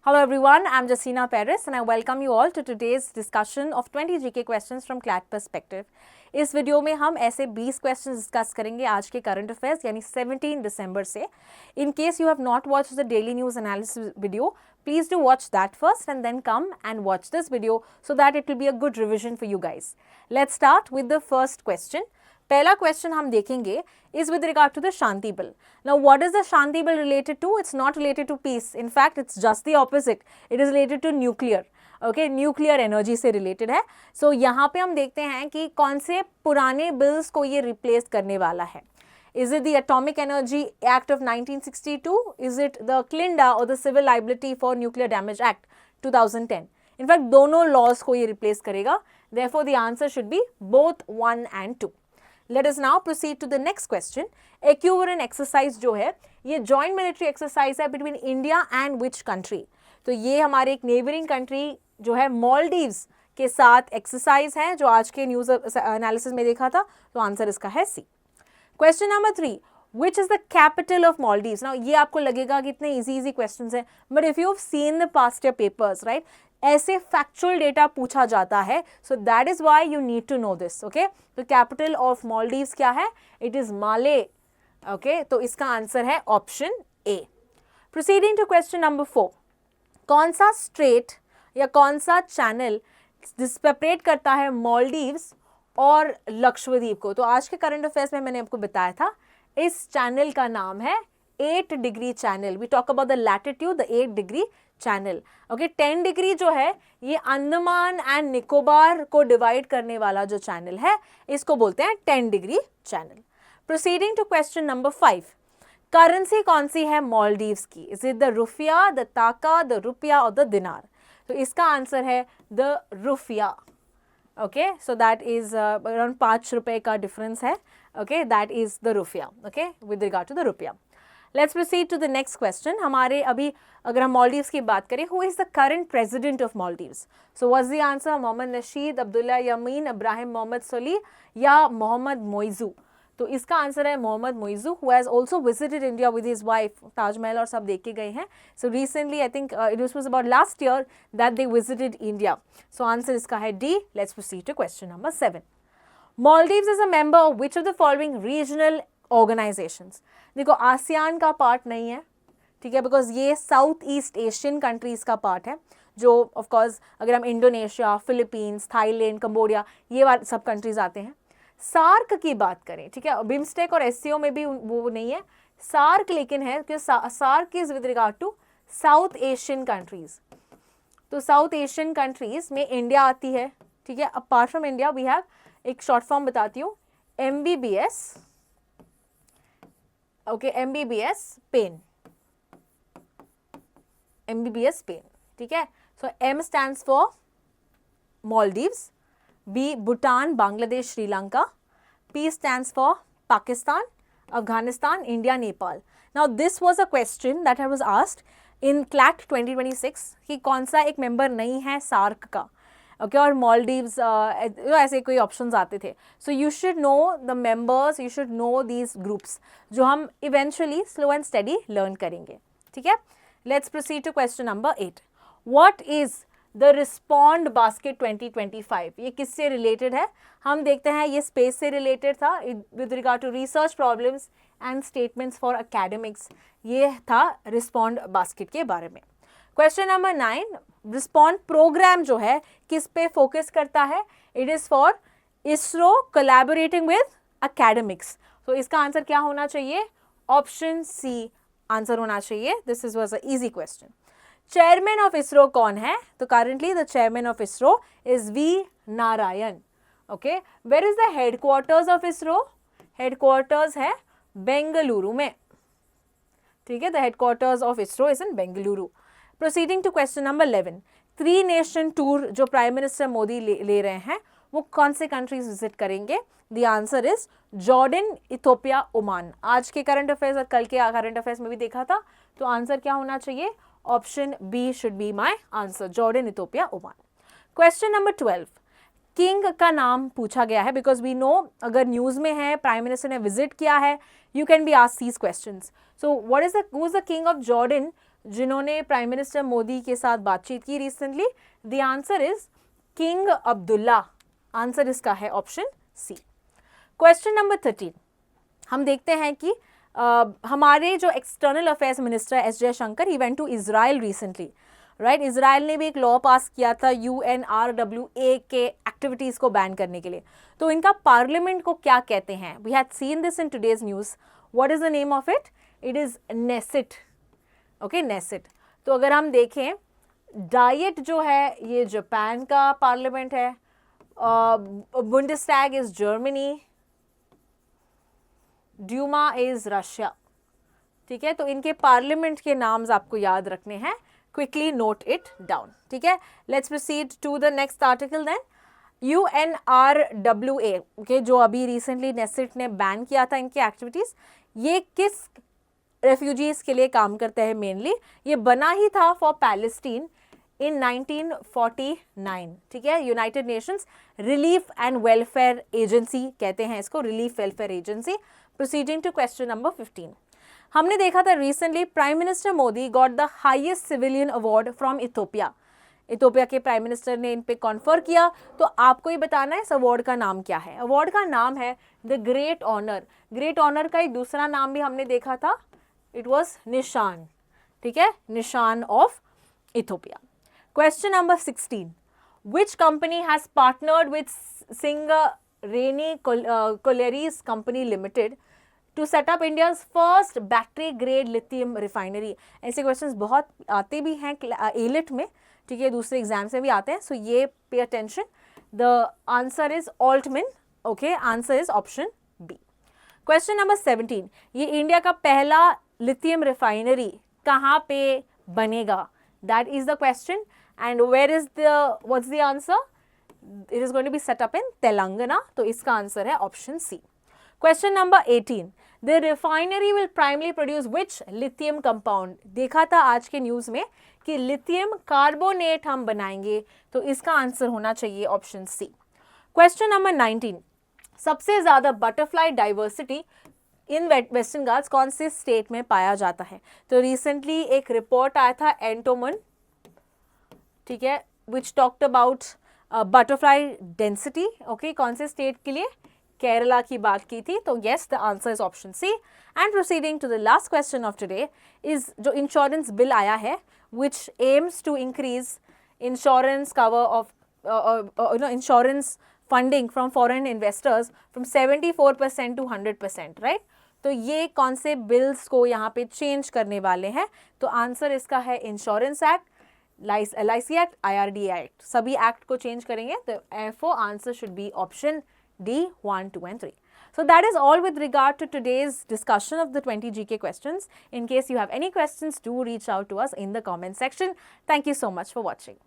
Hello everyone, I'm Jasina Paris and I welcome you all to today's discussion of 20 GK questions from CLAT Perspective. इस video में हम ऐसे 20 question discuss करेंगे आज के current affairs यानी 17 दिसंबर से. In case you have not watch the daily news analysis video, please do watch that first and then come and watch this video so that it will be a good revision for you guys. Let's start with the first question. पहला question हम देखेंगे is with regard to the Shanti Bill. Now, what is the Shanti Bill related to? It's not related to peace. In fact, it's just the opposite. It is related to nuclear. Okay, nuclear energy से related है. सो यहाँ पे हम देखते हैं कि कौन से पुराने बिल्स को ये रिप्लेस करने वाला है. Is it the Atomic Energy Act of 1962? Is it the CLINDA or the Civil Liability for Nuclear Damage Act 2010? In fact, दोनों laws को ये replace करेगा. Therefore, the answer should be both 1 and 2. Let us now proceed to the next question. Equivalent exercise जो है ये joint military exercise है between India and which country? तो ये हमारे एक neighboring country जो है Maldives के साथ exercise है जो आज के न्यूज़ एनालिसिस में देखा था. तो आंसर इसका है सी. Question number 3. Which is the capital of Maldives? Now ये आपको लगेगा कि इतने easy questions हैं, but if you have seen the past year papers, right? ऐसे फैक्चुअल डेटा पूछा जाता है, so that is why you need to know this. Okay, तो कैपिटल ऑफ मालदीव्स क्या है? It is Male. ओके, तो इसका आंसर है option A. Proceeding to question number 4. कौन सा स्ट्रेट या कौन सा चैनल सेपरेट करता है मालदीव्स और लक्षद्वीप को? तो आज के करंट अफेयर्स में मैंने आपको बताया था इस चैनल का नाम है 8 degree channel. We talk about the latitude, the 8 degree channel. Okay, 10 degree जो है ये अंडमान एंड निकोबार को डिवाइड करने वाला जो चैनल है इसको बोलते हैं 10 degree channel. Proceeding to question number 5. Currency कौन सी है मालदीव्स की? Is it the rupiya, the taka, the rupiya और द दिनार? तो इसका आंसर है द रुपया. Okay, so that is around 5 रुपए का डिफरेंस है. ओके, दैट इज द रुपया. Okay, with regard to the रुपया. Let's proceed to the next question. हमारे अभी अगर हम मालदीव्स की बात करें, who is the current president of Maldives? So what's the answer? Mohamed Nasheed, Abdulla Yameen, Ibrahim Mohamed Solih या मोहम्मद मोइजू? तो इसका आंसर है Mohamed Muizzu, who has also visited India with his wife. Taj Mahal और सब देख के गए हैं. So recently I think it was about last year that they visited India. So answer इसका है D. Let's proceed to question number 7. Maldives is a member of which of the following regional organizations? देखो, ASEAN का part नहीं है, ठीक है, because ये south east Asian countries का पार्ट है, जो ऑफ कोर्स अगर हम इंडोनेशिया, फिलीपींस, थाईलैंड, कंबोडिया ये वाले सब कंट्रीज आते हैं. सार्क की बात करें, ठीक है, बिम्स्टेक और एससीओ में भी वो नहीं है. सार्क लेकिन है कि SAARC is with regard to south Asian countries. तो साउथ एशियन कंट्रीज में इंडिया आती है, ठीक है. Apart from India we have, एक शॉर्ट फॉर्म बताती हूँ, MBBS. Okay, MBBS pen, MBBS Spain, ठीक है. सो M stands for Maldives, B Bhutan, Bangladesh, Sri Lanka, P stands for Pakistan, Afghanistan, India, Nepal. Now this was a question that I was asked in CLAT 2026 कि कौन सा एक member नहीं है SAARC का. Okay, और मालदीव्स ऐसे कोई ऑप्शंस आते थे. So you should know the members, you should know these groups जो हम eventually slow and study learn करेंगे, ठीक है. Let's proceed to question number 8. What is the respond basket 2025? ये किससे रिलेटेड है? हम देखते हैं ये स्पेस से रिलेटेड था with regard to research problems and statements for academics. ये था रिस्पॉन्ड बास्केट के बारे में. Question number 9. रिस्पॉन्ड प्रोग्राम जो है किस पे फोकस करता है? It is for ISRO collaborating with academics. तो इसका आंसर क्या होना चाहिए? ऑप्शन सी आंसर होना चाहिए. This is was a easy question. Chairman of ISRO कौन है? तो currently the chairman of ISRO is V Narayan. Okay, where is the headquarters of ISRO? Headquarters है बेंगलुरु में, ठीक है. The headquarters of ISRO is in Bengaluru. Proceeding to question number 11. 3 nation tour जो prime minister Modi ले रहे हैं वो कौन से कंट्रीज विजिट करेंगे? The answer is Jordan, Ethiopia, Oman. आज के करंट अफेयर्स और कल के करंट अफेयर्स में भी देखा था. तो आंसर क्या होना चाहिए? Option B should be my answer, Jordan, Ethiopia, Oman. Question number 12. King का नाम पूछा गया है बिकॉज वी नो अगर न्यूज़ में है, प्राइम मिनिस्टर ने विजिट किया है, you can be asked these questions. So what is who is the king of Jordan जिन्होंने प्राइम मिनिस्टर मोदी के साथ बातचीत की recently? The answer is king Abdullah. Answer इसका है ऑप्शन सी। क्वेश्चन नंबर 13, हम देखते हैं कि हमारे जो external affairs minister S Jaishankar, he went to Israel recently, right? Israel ने भी एक लॉ पास किया था UNRWA के एक्टिविटीज को बैन करने के लिए। तो इनका पार्लियामेंट को क्या कहते हैं? We had seen this in today's news. What is the name of it? It is नेसिट। ओके, नेसिट। तो अगर हम देखें, डाइट जो है ये जापान का पार्लियामेंट है, Bundestag is Germany, Duma is Russia. ठीक है, तो इनके पार्लियामेंट के नाम्स आपको याद रखने हैं। Quickly note it down. ठीक है, let's proceed to the next article then. UNRWA, okay, जो अभी रिसेंटली नेसिट ने बैन किया था इनकी एक्टिविटीज, ये किस रेफ्यूजीज के लिए काम करते हैं मेनली? ये बना ही था फॉर पैलेस्टीन इन 1949। ठीक है, United Nations relief and welfare agency कहते हैं इसको, relief welfare agency. Proceeding to question number 15, हमने देखा था recently prime minister Modi got the highest civilian award from Ethiopia. Ethiopia के प्राइम मिनिस्टर ने इन पे कॉन्फर किया। तो आपको ये बताना है इस अवार्ड का नाम क्या है। अवार्ड का नाम है the great honour. Great honour का एक दूसरा नाम भी हमने देखा था, इट वॉज निशान। ठीक है, निशान of Ethiopia. Question number 16, which company has partnered with Singareni collieries company limited to set up India's first battery grade lithium refinery? ऐसे क्वेश्चंस बहुत आते भी हैं एलिट में, ठीक है, दूसरे एग्जाम से भी आते हैं, सो ये pay attention. The answer is Altmin. Okay, answer is option B. Question number 17, ये इंडिया का पहला लिथियम रिफाइनरी कहाँ पे बनेगा? That is the question. And where is what's the answer? It is going to be set up in Telangana. तो इसका answer है option C. Question number 18, the refinery will primarily produce which lithium compound? देखा था आज के news में कि lithium carbonate हम बनाएंगे, तो इसका आंसर होना चाहिए ऑप्शन सी। क्वेश्चन नंबर 19, सबसे ज्यादा butterfly diversity in western Ghats कौन से स्टेट में पाया जाता है? तो रिसेंटली एक रिपोर्ट आया था एंटोमन, ठीक है, which talked about butterfly density. Okay, कौन से स्टेट के लिए? केरला की बात की थी। तो yes, the answer is option C. And proceeding to the last question of today is जो इंश्योरेंस बिल आया है which aims to increase insurance cover of insurance funding from foreign investors from 74% to 100%, right? तो ये कौन से bills को यहाँ पे चेंज करने वाले हैं? तो आंसर इसका है insurance act, LIC act, IRDA act, सभी एक्ट को चेंज करेंगे। तो therefore answer should be option D, 1, 2 and 3. So that is all with regard to today's discussion of the 20 GK questions. In case you have any questions, do reach out to us in the comment section. Thank you so much for watching.